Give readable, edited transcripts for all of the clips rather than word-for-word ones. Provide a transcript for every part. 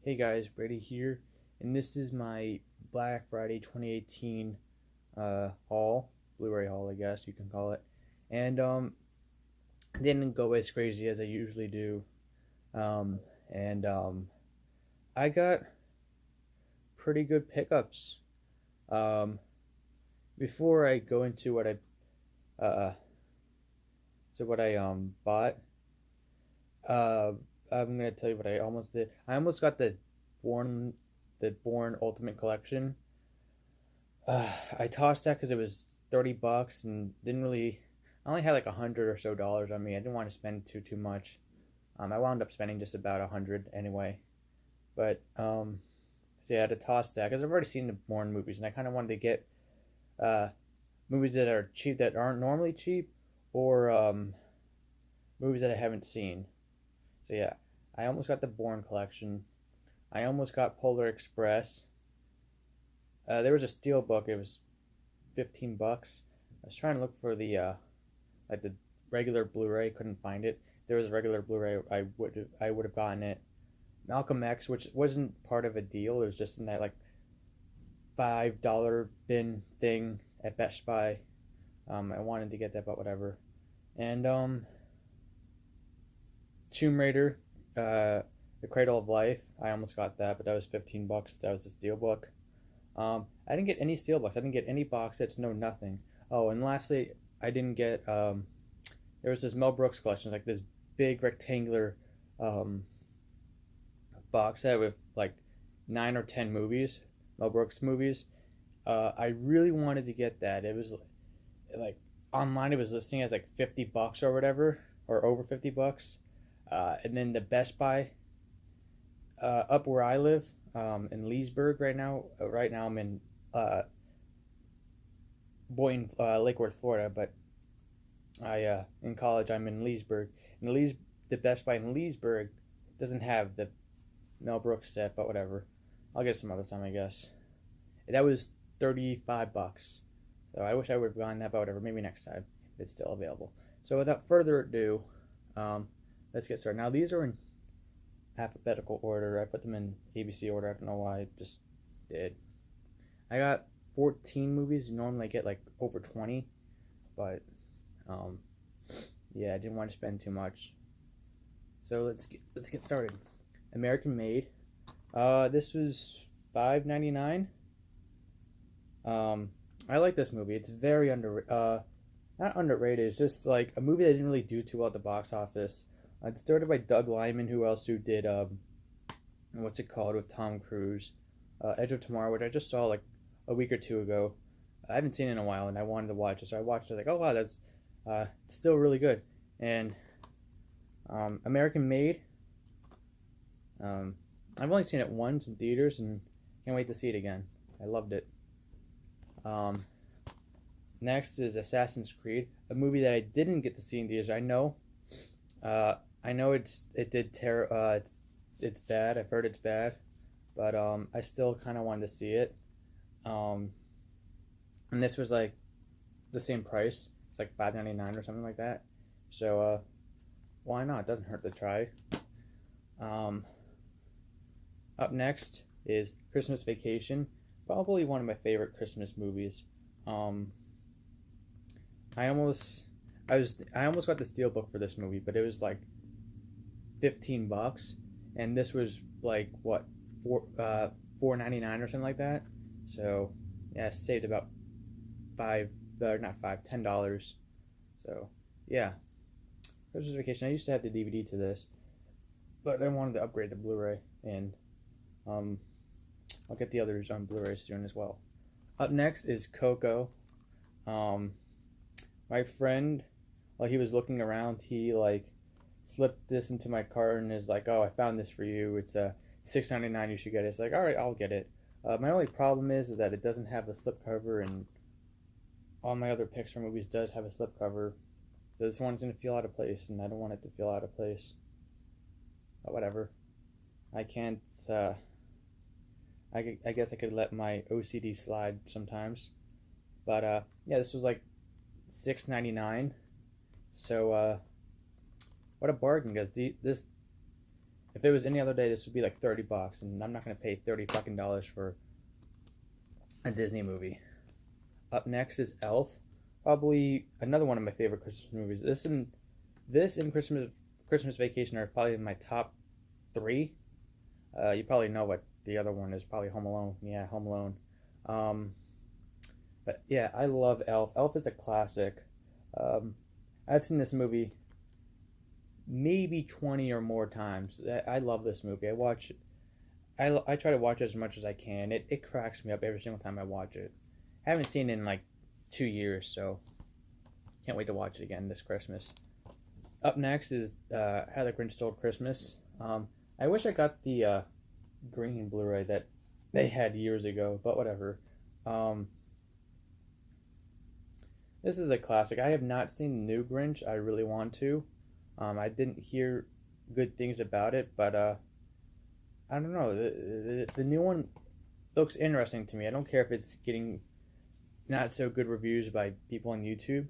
Hey guys, Brady here, and this is my Black Friday 2018 haul, Blu-ray haul, I guess you can call it. And didn't go as crazy as I usually do. Um, and I got pretty good pickups. Um, Before I go into uh, what I bought, uh, I'm gonna tell you what I almost did. I almost got Born the Born Ultimate Collection. I tossed that because it was $30 and didn't really. I only had like $100 or so on me. I didn't want to spend too much. I wound up spending just about 100 anyway. But so yeah, I had to toss that because I've already seen the Bourne movies, and I kind of wanted to get uh movies that are cheap that aren't normally cheap, or movies that I haven't seen. So yeah, I almost got the Bourne collection. I almost got Polar Express. There was a steel book. It was $15. I was trying to look for the regular Blu-ray, couldn't find it. If there was a regular Blu-ray, I would have gotten it. Malcolm X, which wasn't part of a deal, it was just in that like $5 bin thing at Best Buy. I wanted to get that, but whatever. And Tomb Raider, The Cradle of Life. I almost got that, but that was $15. That was a steel book. I didn't get any steelbooks. I didn't get any box sets. No, nothing. Oh, and lastly, I didn't get. There was this Mel Brooks collection, like this big rectangular um, box set with like 9 or 10 movies, Mel Brooks movies. I really wanted to get that. It was like online. It was listing as like $50 or whatever, or over $50. And then the Best Buy up where I live, in Leesburg right now. Right now I'm in Boynton, Lakewood, Florida, but I in college I'm in Leesburg. And the Best Buy in Leesburg doesn't have the Mel Brooks set, but whatever. I'll get it some other time, I guess. That was $35. So I wish I would have gone that, but whatever. Maybe next time if it's still available. So without further ado, um, let's get started. Now these are in alphabetical order. I put them in ABC order. I don't know why. I just did. I got 14 movies. Normally I get like over 20, but um, yeah, I didn't want to spend too much. So let's get started. American Made. This was $5.99. I like this movie. It's very not underrated. It's just like a movie that didn't really do too well at the box office. It's directed by Doug Liman, who did what's it called with Tom Cruise, Edge of Tomorrow, which I just saw like a week or two ago. I haven't seen it in a while, and I wanted to watch it, so I watched it. Like, oh wow, that's it's still really good. And American Made. I've only seen it once in theaters, and can't wait to see it again. I loved it. Um, Next is Assassin's Creed, a movie that I didn't get to see in theaters. I know it did it's bad. I've heard it's bad, but I still kind of wanted to see it. Um, and this was like the same price. It's like $5.99 or something like that. So why not? It doesn't hurt to try. Um, Up next is Christmas Vacation, probably one of my favorite Christmas movies. Um, I almost I almost got the steelbook for this movie, but it was like $15, and this was like what $4.99 or something like that. So yeah, I saved about not five, $10. So yeah, Christmas Vacation. I used to have the DVD to this, but I wanted to upgrade to Blu-ray, and um, I'll get the others on Blu-ray soon as well. Up next is Coco. Um, my friend, while he was looking around, he like slipped this into my cart and is like, "Oh, I found this for you. It's a $6.99. You should get it." It's like, "All right, I'll get it." My only problem is that it doesn't have the slipcover, and all my other Pixar movies does have a slipcover. So this one's gonna feel out of place, and I don't want it to feel out of place. But whatever. I can't. I guess I could let my OCD slide sometimes. But yeah, this was like $6.99. So what a bargain! Because this, If it was any other day, this would be like $30, and I'm not gonna pay 30 fucking dollars for a Disney movie. Up next is Elf, probably another one of my favorite Christmas movies. This and Christmas Vacation are probably my top three. You probably know what the other one is. Probably Home Alone. Yeah, Home Alone. Um, but yeah, I love Elf. Elf is a classic. Um, I've seen this movie maybe 20 or more times. I love this movie. I try to watch it as much as I can. It cracks me up every single time I watch it. I haven't seen it in like 2 years, so can't wait to watch it again this Christmas. Up next is How the Grinch Stole Christmas. I wish I got the green Blu-ray that they had years ago, but whatever. Um, this is a classic. I have not seen the new Grinch. I really want to. I didn't hear good things about it, but I don't know. The new one looks interesting to me. I don't care if it's getting not so good reviews by people on YouTube.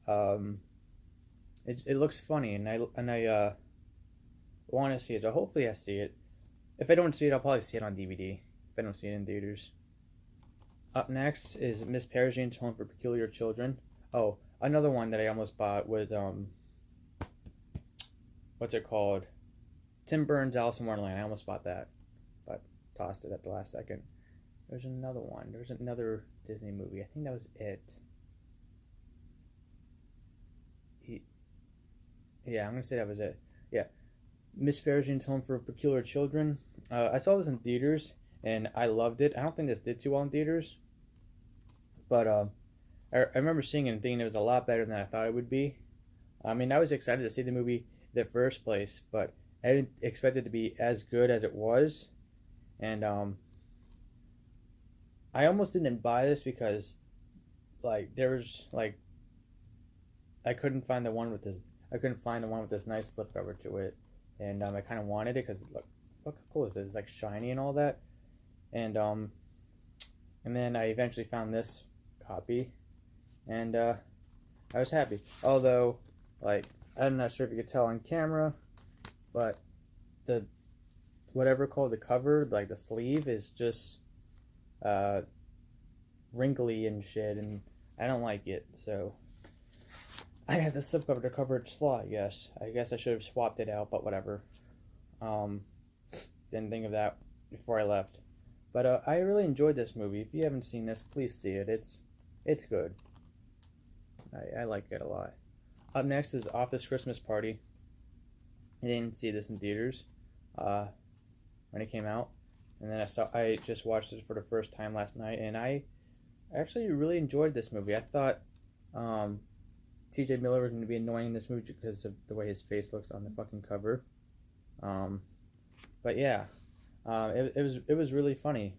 Um, it looks funny, and I want to see it. So hopefully I see it. If I don't see it, I'll probably see it on DVD. If I don't see it in theaters. Up next is Miss Peregrine's Home for Peculiar Children. Oh, another one that I almost bought was what's it called? Tim Burns' Alice in Wonderland. I almost bought that, but tossed it at the last second. There's another one. There's another Disney movie. I think that was it. Yeah, I'm gonna say that was it. Yeah, Miss Peregrine's Home for Peculiar Children. I saw this in theaters and I loved it. I don't think this did too well in theaters, but I remember seeing it and thinking it was a lot better than I thought it would be. I mean, I was excited to see the movie in the first place, but I didn't expect it to be as good as it was. And I almost didn't buy this because like there was like I couldn't find the one with this nice slipcover to it, and I kind of wanted it because look how cool this is. It's like shiny and all that, and and then I eventually found this copy, and I was happy. Although, like, I'm not sure if you could tell on camera, but the whatever called the cover, like the sleeve, is just wrinkly and shit, and I don't like it. So I had the slipcover to cover its flaw. I guess I should have swapped it out, but whatever. Um, didn't think of that before I left. But I really enjoyed this movie. If you haven't seen this, please see it. It's good. I like it a lot. Up next is Office Christmas Party. I didn't see this in theaters when it came out, and then I just watched it for the first time last night, and I actually really enjoyed this movie. I thought T.J. Miller was going to be annoying in this movie because of the way his face looks on the fucking cover. But yeah, it was really funny.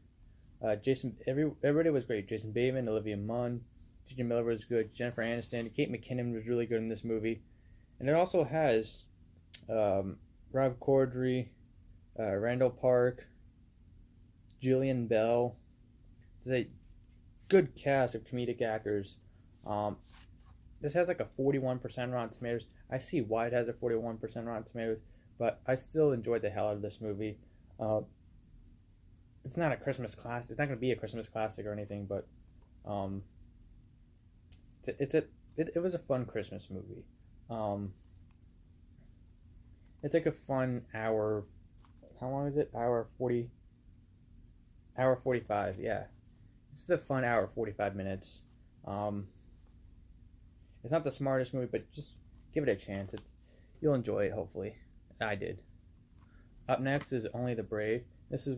Everybody was great. Jason Bateman, Olivia Munn, T.J. Miller was good. Jennifer Aniston, Kate McKinnon was really good in this movie, and it also has Rob Corddry, Randall Park, Jillian Bell. It's a good cast of comedic actors. This has like a 41% Rotten Tomatoes. I see why it has a 41% Rotten Tomatoes, but I still enjoyed the hell out of this movie. It's not a Christmas classic. It's not going to be a Christmas classic or anything, but it was a fun Christmas movie. It's like a fun hour. How long is it? Hour 40. Hour 45. Yeah, this is a fun hour 45 minutes. It's not the smartest movie, but just give it a chance. You'll enjoy it, hopefully. I did. Up next is Only the Brave. This is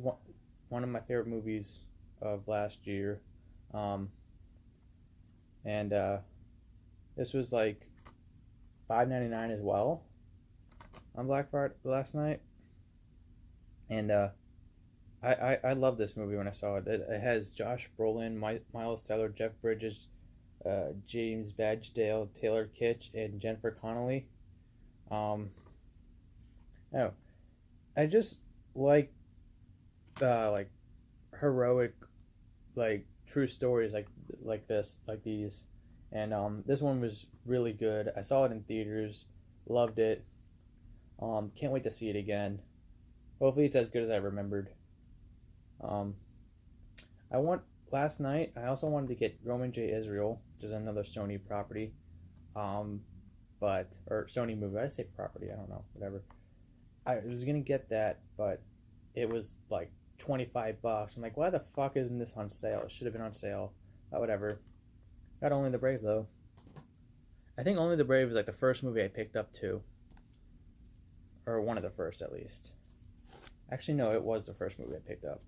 one of my favorite movies of last year. And this was like $5.99 as well on Black Friday last night. And I love this movie when I saw it. It has Josh Brolin, Miles Teller, Jeff Bridges, James Badgedale, Taylor Kitsch, and Jennifer Connelly. Oh, I just like heroic, like true stories like these, and this one was really good. I saw it in theaters, loved it. Can't wait to see it again. Hopefully it's as good as I remembered. Um, I want last night. I also wanted to get Roman J. Israel, which is another Sony property. Um, but or Sony movie. I say property. I don't know. Whatever. I was gonna get that, but it was like $25. I'm like, why the fuck isn't this on sale? It should have been on sale. Whatever. Got Only the Brave though. I think Only the Brave is like the first movie I picked up too, or one of the first at least. Actually, no, it was the first movie I picked up.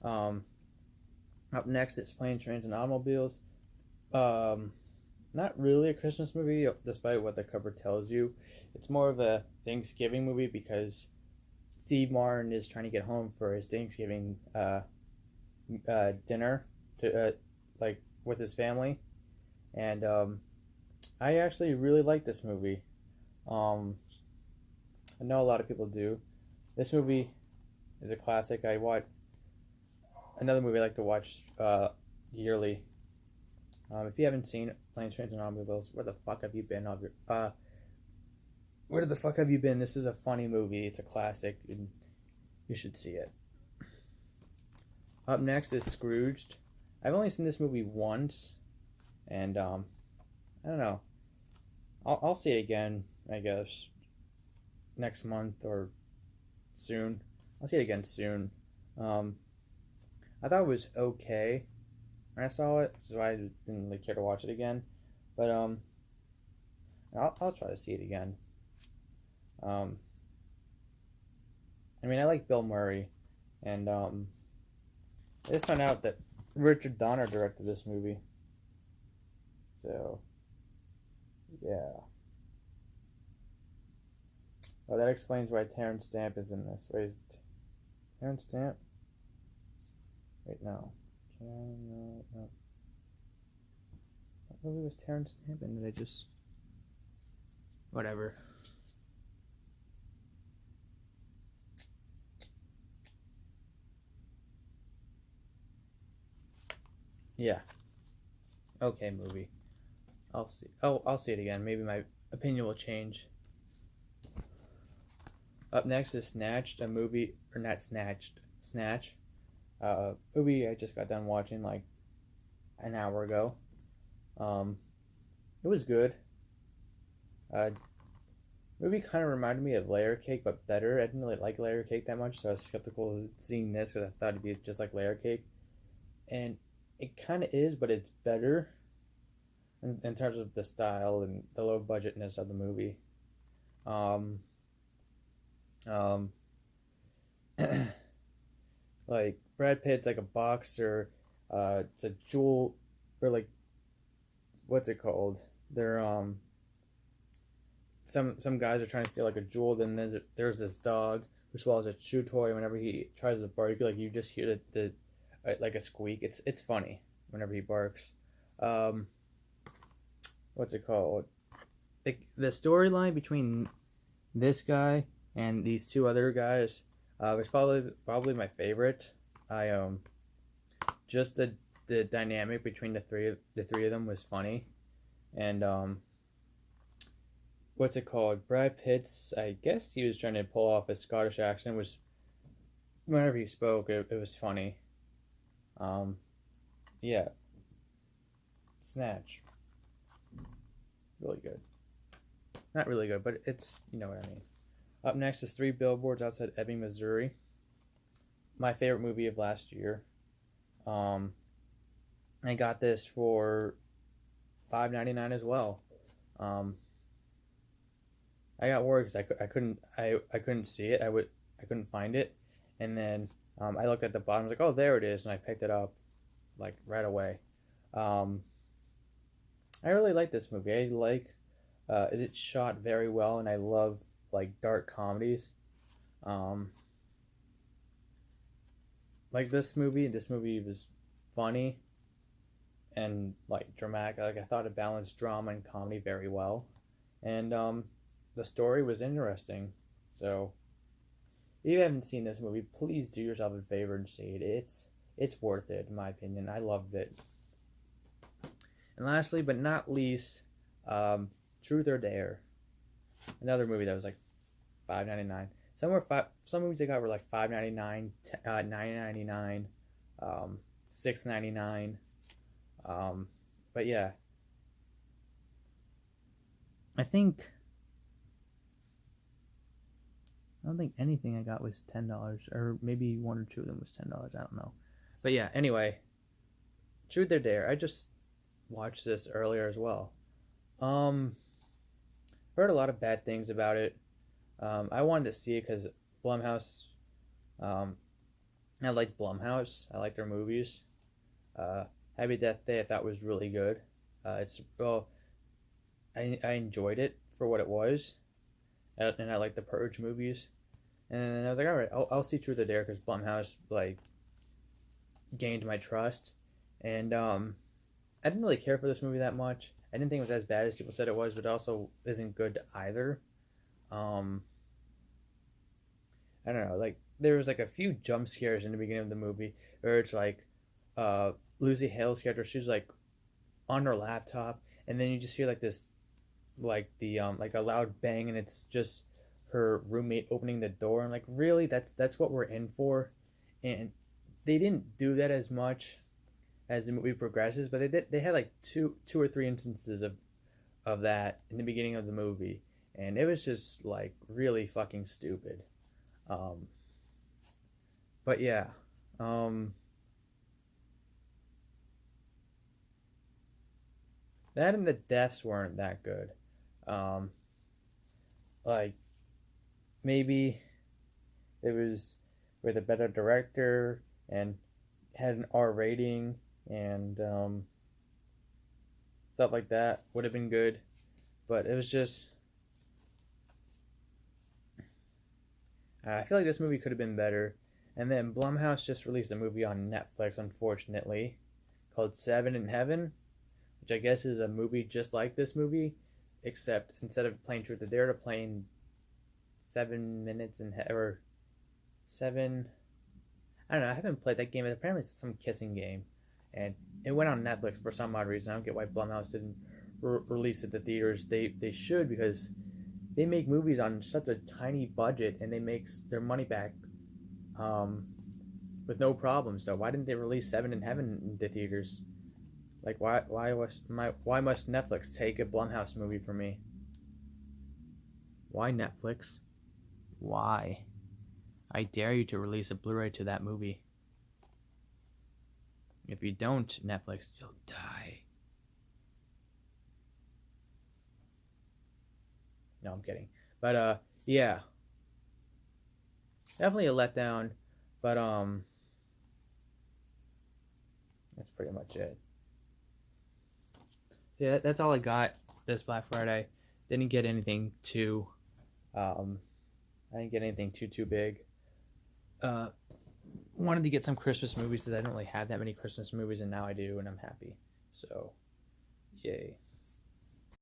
Um, Up next, it's Planes, Trains, and Automobiles. Um, Not really a Christmas movie, despite what the cover tells you. It's more of a Thanksgiving movie because Steve Martin is trying to get home for his Thanksgiving dinner to like with his family, and I actually really like this movie. Um, I know a lot of people do. This movie is a classic. I watch another movie I like to watch yearly. If you haven't seen Planes, Trains, and Automobiles, where the fuck have you been? Where the fuck have you been? This is a funny movie. It's a classic, and you should see it. Up next is Scrooged. I've only seen this movie once, and I don't know. I'll see it again, I guess, next month or soon. I'll see it again soon. I thought it was okay when I saw it, so I didn't really care to watch it again. But I'll try to see it again. I mean, I like Bill Murray, and I just found out that Richard Donner directed this movie. So, yeah. Well, that explains why Terrence Stamp is in this. Wait, is it Terrence Stamp? Wait, no. No. What movie was Terrence Stamp in? Did they just... Whatever. Yeah. Okay, movie. I'll see. Oh, I'll see it again. Maybe my opinion will change. Up next is Snatched, a movie, or not Snatched, Snatch. Movie I just got done watching like an hour ago. It was good. Movie kind of reminded me of Layer Cake, but better. I didn't really like Layer Cake that much, so I was skeptical of seeing this because I thought it'd be just like Layer Cake, and it kind of is, but it's better in terms of the style and the low budgetness of the movie. Um, um, like Brad Pitt's like a boxer. It's a jewel, or like what's it called? They're some guys are trying to steal like a jewel. Then there's this dog who swallows a chew toy. Whenever he tries to bark, like you just hear the like a squeak. It's funny whenever he barks. What's it called? The storyline between this guy and these two other guys was probably my favorite. I just the dynamic between the three of them was funny, and what's it called? Brad Pitt's, I guess he was trying to pull off a Scottish accent. Was whenever he spoke, it was funny. Um, yeah, Snatch, really good. Not really good, but it's, you know what I mean. Up next is Three Billboards Outside Ebbing, Missouri. My favorite movie of last year. I got this for $5.99 as well. I got worried because I couldn't see it. I couldn't find it, and then I looked at the bottom. I was like, oh, there it is, and I picked it up like right away. I really like this movie. I like it's shot very well, and I love like dark comedies. Um, like this movie. This movie was funny and like dramatic. Like I thought it balanced drama and comedy very well, and the story was interesting. So if you haven't seen this movie, please do yourself a favor and see it. It's worth it in my opinion. I loved it. And lastly, but not least, Truth or Dare, another movie that was like $5.99. Some movies they got were like $5.99, $9.99, 6.99. Um, but yeah, I think I don't think anything I got was $10, or maybe one or two of them was $10. I don't know. But yeah, anyway, Truth or Dare. I just watched this earlier as well. Um, Heard a lot of bad things about it. I wanted to see it because Blumhouse. Um, I like Blumhouse. I like their movies. Uh, Happy Death Day I thought was really good. It's well, I enjoyed it for what it was, and I like the Purge movies. And I was like, all right, I'll see Truth or Dare because Blumhouse like gained my trust, and I didn't really care for this movie that much. I didn't think it was as bad as people said it was, but it also isn't good either. Um, I don't know, like there was like a few jump scares in the beginning of the movie where it's like uh Lucy Hale's character, she's like on her laptop, and then you just hear like this like a loud bang, and it's just her roommate opening the door. And like, really, that's what we're in for. And they didn't do that as much as the movie progresses, but they had like two or three instances of that in the beginning of the movie, and it was just like really fucking stupid. um but yeah, um that and the deaths weren't that good. um like, maybe it was with a better director and had an R rating, and stuff like that would have been good. But it was just, I feel like this movie could have been better. And then Blumhouse just released a movie on Netflix, unfortunately, called Seven in Heaven, which I guess is a movie just like this movie, except instead of playing Truth or Dare, they're playing 7 minutes in or seven. I don't know. I haven't played that game. Apparently, it's some kissing game, and it went on Netflix for some odd reason. I don't get why Blumhouse didn't release it to theaters. They should, because they make movies on such a tiny budget and they make their money back, um, with no problem. So why didn't they release Seven in Heaven in the theaters? Like, why must Netflix take a Blumhouse movie from me? Why, Netflix? Why? I dare you to release a Blu-ray to that movie. If you don't, Netflix, you'll die. No, I'm kidding. But yeah, definitely a letdown. But that's pretty much it. So yeah, that's all I got this Black Friday. Didn't get anything too. I didn't get anything too big. Wanted to get some Christmas movies because I don't really have that many Christmas movies, and now I do, and I'm happy. So, yay.